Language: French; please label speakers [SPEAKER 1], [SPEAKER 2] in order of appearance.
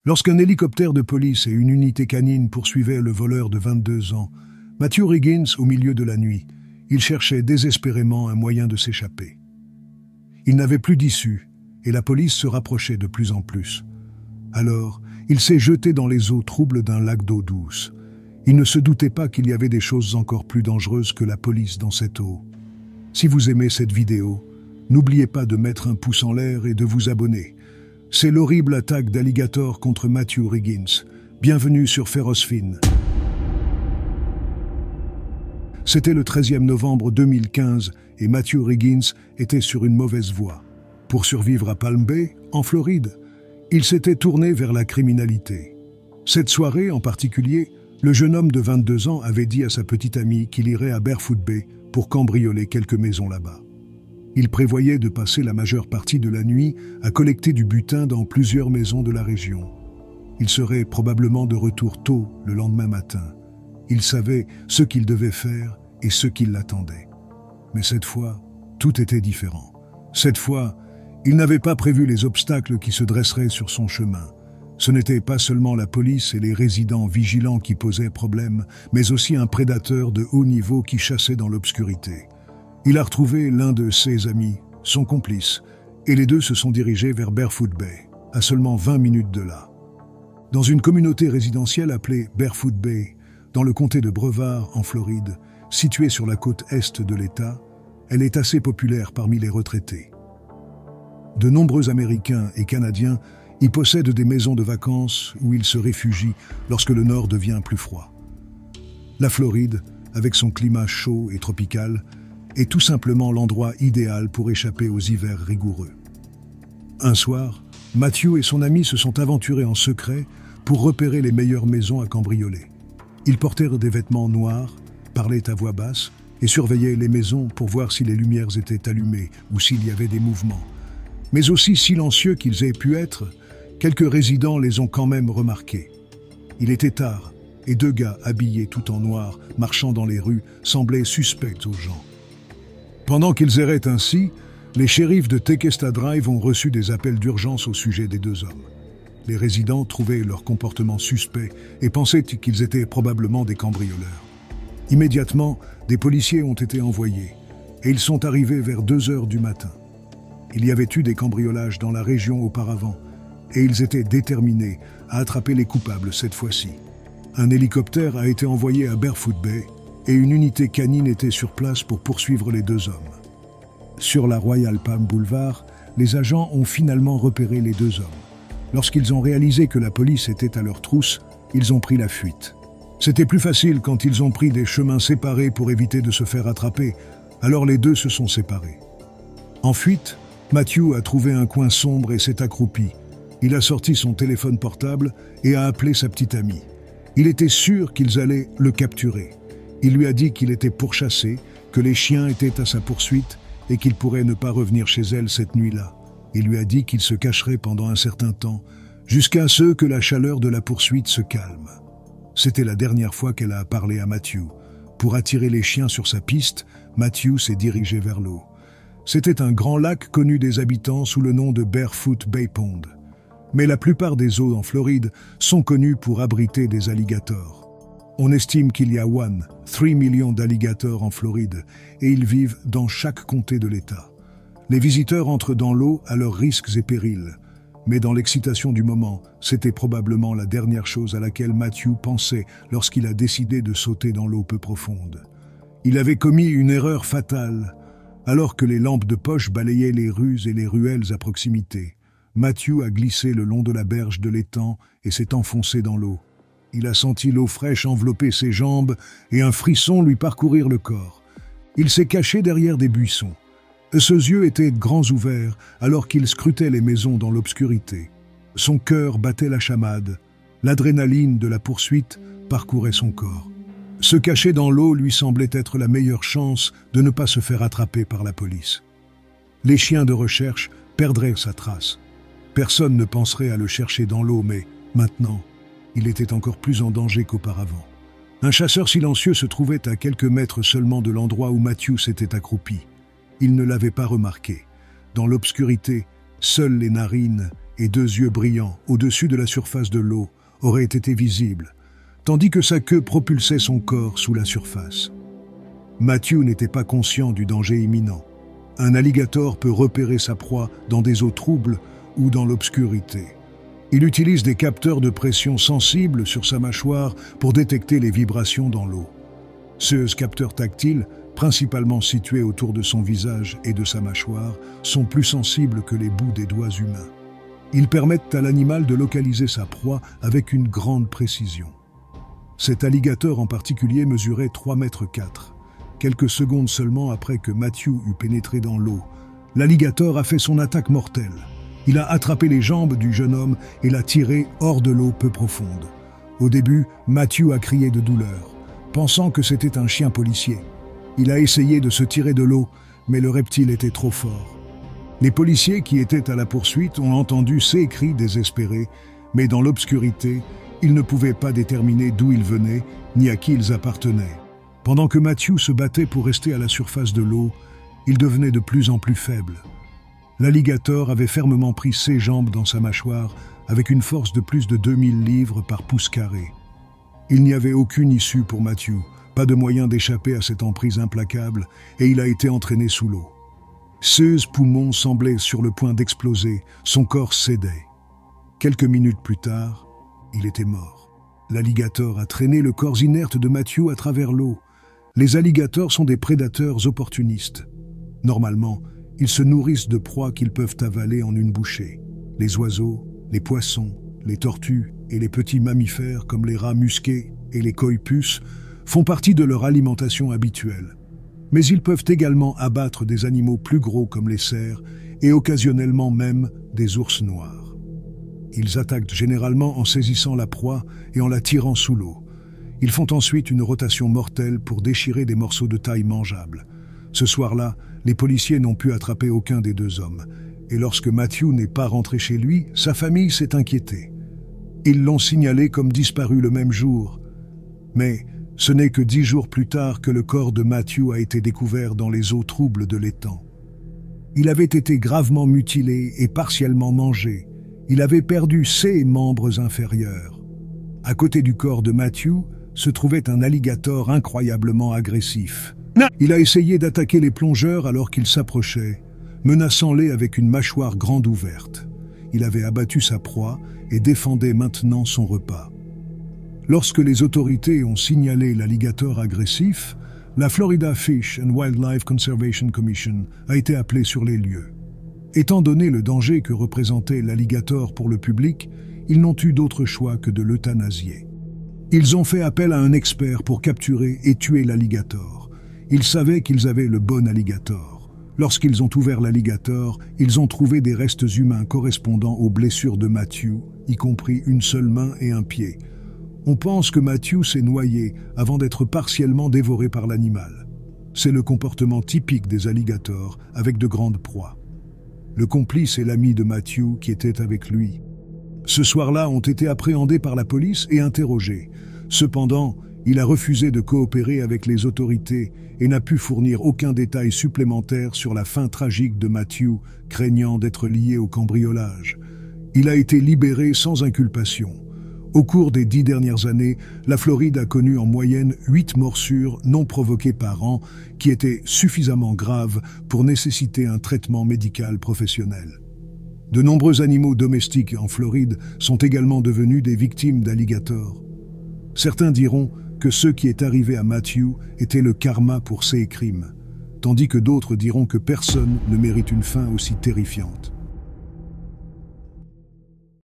[SPEAKER 1] Lorsqu'un hélicoptère de police et une unité canine poursuivaient le voleur de 22 ans, Matthew Riggins au milieu de la nuit, il cherchait désespérément un moyen de s'échapper. Il n'avait plus d'issue, et la police se rapprochait de plus en plus. Alors, il s'est jeté dans les eaux troubles d'un lac d'eau douce. Il ne se doutait pas qu'il y avait des choses encore plus dangereuses que la police dans cette eau. Si vous aimez cette vidéo, n'oubliez pas de mettre un pouce en l'air et de vous abonner. C'est l'horrible attaque d'alligator contre Matthew Riggins. Bienvenue sur Ferocefin. C'était le 13e novembre 2015 et Matthew Riggins était sur une mauvaise voie. Pour survivre à Palm Bay, en Floride, il s'était tourné vers la criminalité. Cette soirée en particulier, le jeune homme de 22 ans avait dit à sa petite amie qu'il irait à Barefoot Bay pour cambrioler quelques maisons là-bas. Il prévoyait de passer la majeure partie de la nuit à collecter du butin dans plusieurs maisons de la région. Il serait probablement de retour tôt le lendemain matin. Il savait ce qu'il devait faire et ce qui l'attendait. Mais cette fois, tout était différent. Cette fois, il n'avait pas prévu les obstacles qui se dresseraient sur son chemin. Ce n'était pas seulement la police et les résidents vigilants qui posaient problème, mais aussi un prédateur de haut niveau qui chassait dans l'obscurité. Il a retrouvé l'un de ses amis, son complice, et les deux se sont dirigés vers Barefoot Bay, à seulement 20 minutes de là. Dans une communauté résidentielle appelée Barefoot Bay, dans le comté de Brevard, en Floride, située sur la côte est de l'État, elle est assez populaire parmi les retraités. De nombreux Américains et Canadiens y possèdent des maisons de vacances où ils se réfugient lorsque le nord devient plus froid. La Floride, avec son climat chaud et tropical, est tout simplement l'endroit idéal pour échapper aux hivers rigoureux. Un soir, Matthew et son ami se sont aventurés en secret pour repérer les meilleures maisons à cambrioler. Ils portèrent des vêtements noirs, parlaient à voix basse et surveillaient les maisons pour voir si les lumières étaient allumées ou s'il y avait des mouvements. Mais aussi silencieux qu'ils aient pu être, quelques résidents les ont quand même remarqués. Il était tard et deux gars habillés tout en noir, marchant dans les rues, semblaient suspects aux gens. Pendant qu'ils erraient ainsi, les shérifs de Tequesta Drive ont reçu des appels d'urgence au sujet des deux hommes. Les résidents trouvaient leur comportement suspect et pensaient qu'ils étaient probablement des cambrioleurs. Immédiatement, des policiers ont été envoyés et ils sont arrivés vers 2 heures du matin. Il y avait eu des cambriolages dans la région auparavant et ils étaient déterminés à attraper les coupables cette fois-ci. Un hélicoptère a été envoyé à Barefoot Bay et une unité canine était sur place pour poursuivre les deux hommes. Sur la Royal Palm Boulevard, les agents ont finalement repéré les deux hommes. Lorsqu'ils ont réalisé que la police était à leur trousse, ils ont pris la fuite. C'était plus facile quand ils ont pris des chemins séparés pour éviter de se faire attraper, alors les deux se sont séparés. En fuite, Matthew a trouvé un coin sombre et s'est accroupi. Il a sorti son téléphone portable et a appelé sa petite amie. Il était sûr qu'ils allaient le capturer. Il lui a dit qu'il était pourchassé, que les chiens étaient à sa poursuite et qu'il pourrait ne pas revenir chez elle cette nuit-là. Il lui a dit qu'il se cacherait pendant un certain temps, jusqu'à ce que la chaleur de la poursuite se calme. C'était la dernière fois qu'elle a parlé à Matthew. Pour attirer les chiens sur sa piste, Matthew s'est dirigé vers l'eau. C'était un grand lac connu des habitants sous le nom de Barefoot Bay Pond. Mais la plupart des eaux en Floride sont connues pour abriter des alligators. On estime qu'il y a 3 millions d'alligators en Floride et ils vivent dans chaque comté de l'État. Les visiteurs entrent dans l'eau à leurs risques et périls. Mais dans l'excitation du moment, c'était probablement la dernière chose à laquelle Matthew pensait lorsqu'il a décidé de sauter dans l'eau peu profonde. Il avait commis une erreur fatale. Alors que les lampes de poche balayaient les rues et les ruelles à proximité, Matthew a glissé le long de la berge de l'étang et s'est enfoncé dans l'eau. Il a senti l'eau fraîche envelopper ses jambes et un frisson lui parcourir le corps. Il s'est caché derrière des buissons. Ses yeux étaient grands ouverts alors qu'il scrutait les maisons dans l'obscurité. Son cœur battait la chamade. L'adrénaline de la poursuite parcourait son corps. Se cacher dans l'eau lui semblait être la meilleure chance de ne pas se faire attraper par la police. Les chiens de recherche perdraient sa trace. Personne ne penserait à le chercher dans l'eau, mais maintenant, il était encore plus en danger qu'auparavant. Un chasseur silencieux se trouvait à quelques mètres seulement de l'endroit où Matthew s'était accroupi. Il ne l'avait pas remarqué. Dans l'obscurité, seules les narines et 2 yeux brillants au-dessus de la surface de l'eau auraient été visibles, tandis que sa queue propulsait son corps sous la surface. Matthew n'était pas conscient du danger imminent. Un alligator peut repérer sa proie dans des eaux troubles ou dans l'obscurité. Il utilise des capteurs de pression sensibles sur sa mâchoire pour détecter les vibrations dans l'eau. Ces capteurs tactiles, principalement situés autour de son visage et de sa mâchoire, sont plus sensibles que les bouts des doigts humains. Ils permettent à l'animal de localiser sa proie avec une grande précision. Cet alligator en particulier mesurait 3,4 mètres. Quelques secondes seulement après que Matthew eut pénétré dans l'eau, l'alligator a fait son attaque mortelle. Il a attrapé les jambes du jeune homme et l'a tiré hors de l'eau peu profonde. Au début, Matthew a crié de douleur, pensant que c'était un chien policier. Il a essayé de se tirer de l'eau, mais le reptile était trop fort. Les policiers qui étaient à la poursuite ont entendu ces cris désespérés, mais dans l'obscurité, ils ne pouvaient pas déterminer d'où ils venaient, ni à qui ils appartenaient. Pendant que Matthew se battait pour rester à la surface de l'eau, il devenait de plus en plus faible. L'alligator avait fermement pris ses jambes dans sa mâchoire avec une force de plus de 2000 livres par pouce carré. Il n'y avait aucune issue pour Matthew, pas de moyen d'échapper à cette emprise implacable, et il a été entraîné sous l'eau. Ses poumons semblaient sur le point d'exploser, son corps cédait. Quelques minutes plus tard, il était mort. L'alligator a traîné le corps inerte de Matthew à travers l'eau. Les alligators sont des prédateurs opportunistes. Normalement, ils se nourrissent de proies qu'ils peuvent avaler en une bouchée. Les oiseaux, les poissons, les tortues et les petits mammifères comme les rats musqués et les coïpus font partie de leur alimentation habituelle. Mais ils peuvent également abattre des animaux plus gros comme les cerfs et occasionnellement même des ours noirs. Ils attaquent généralement en saisissant la proie et en la tirant sous l'eau. Ils font ensuite une rotation mortelle pour déchirer des morceaux de taille mangeables. Ce soir-là, les policiers n'ont pu attraper aucun des 2 hommes. Et lorsque Matthew n'est pas rentré chez lui, sa famille s'est inquiétée. Ils l'ont signalé comme disparu le même jour. Mais ce n'est que 10 jours plus tard que le corps de Matthew a été découvert dans les eaux troubles de l'étang. Il avait été gravement mutilé et partiellement mangé. Il avait perdu ses membres inférieurs. À côté du corps de Matthew se trouvait un alligator incroyablement agressif. Il a essayé d'attaquer les plongeurs alors qu'ils s'approchaient, menaçant-les avec une mâchoire grande ouverte. Il avait abattu sa proie et défendait maintenant son repas. Lorsque les autorités ont signalé l'alligator agressif, la Florida Fish and Wildlife Conservation Commission a été appelée sur les lieux. Étant donné le danger que représentait l'alligator pour le public, ils n'ont eu d'autre choix que de l'euthanasier. Ils ont fait appel à un expert pour capturer et tuer l'alligator. Ils savaient qu'ils avaient le bon alligator. Lorsqu'ils ont ouvert l'alligator, ils ont trouvé des restes humains correspondant aux blessures de Matthew, y compris une seule main et un pied. On pense que Matthew s'est noyé avant d'être partiellement dévoré par l'animal. C'est le comportement typique des alligators avec de grandes proies. Le complice et l'ami de Matthew qui était avec lui. Ce soir-là ont été appréhendés par la police et interrogés. Cependant, il a refusé de coopérer avec les autorités et n'a pu fournir aucun détail supplémentaire sur la fin tragique de Matthew, craignant d'être lié au cambriolage. Il a été libéré sans inculpation. Au cours des 10 dernières années, la Floride a connu en moyenne 8 morsures non provoquées par an qui étaient suffisamment graves pour nécessiter un traitement médical professionnel. De nombreux animaux domestiques en Floride sont également devenus des victimes d'alligators. Certains diront que ce qui est arrivé à Matthew était le karma pour ses crimes, tandis que d'autres diront que personne ne mérite une fin aussi terrifiante.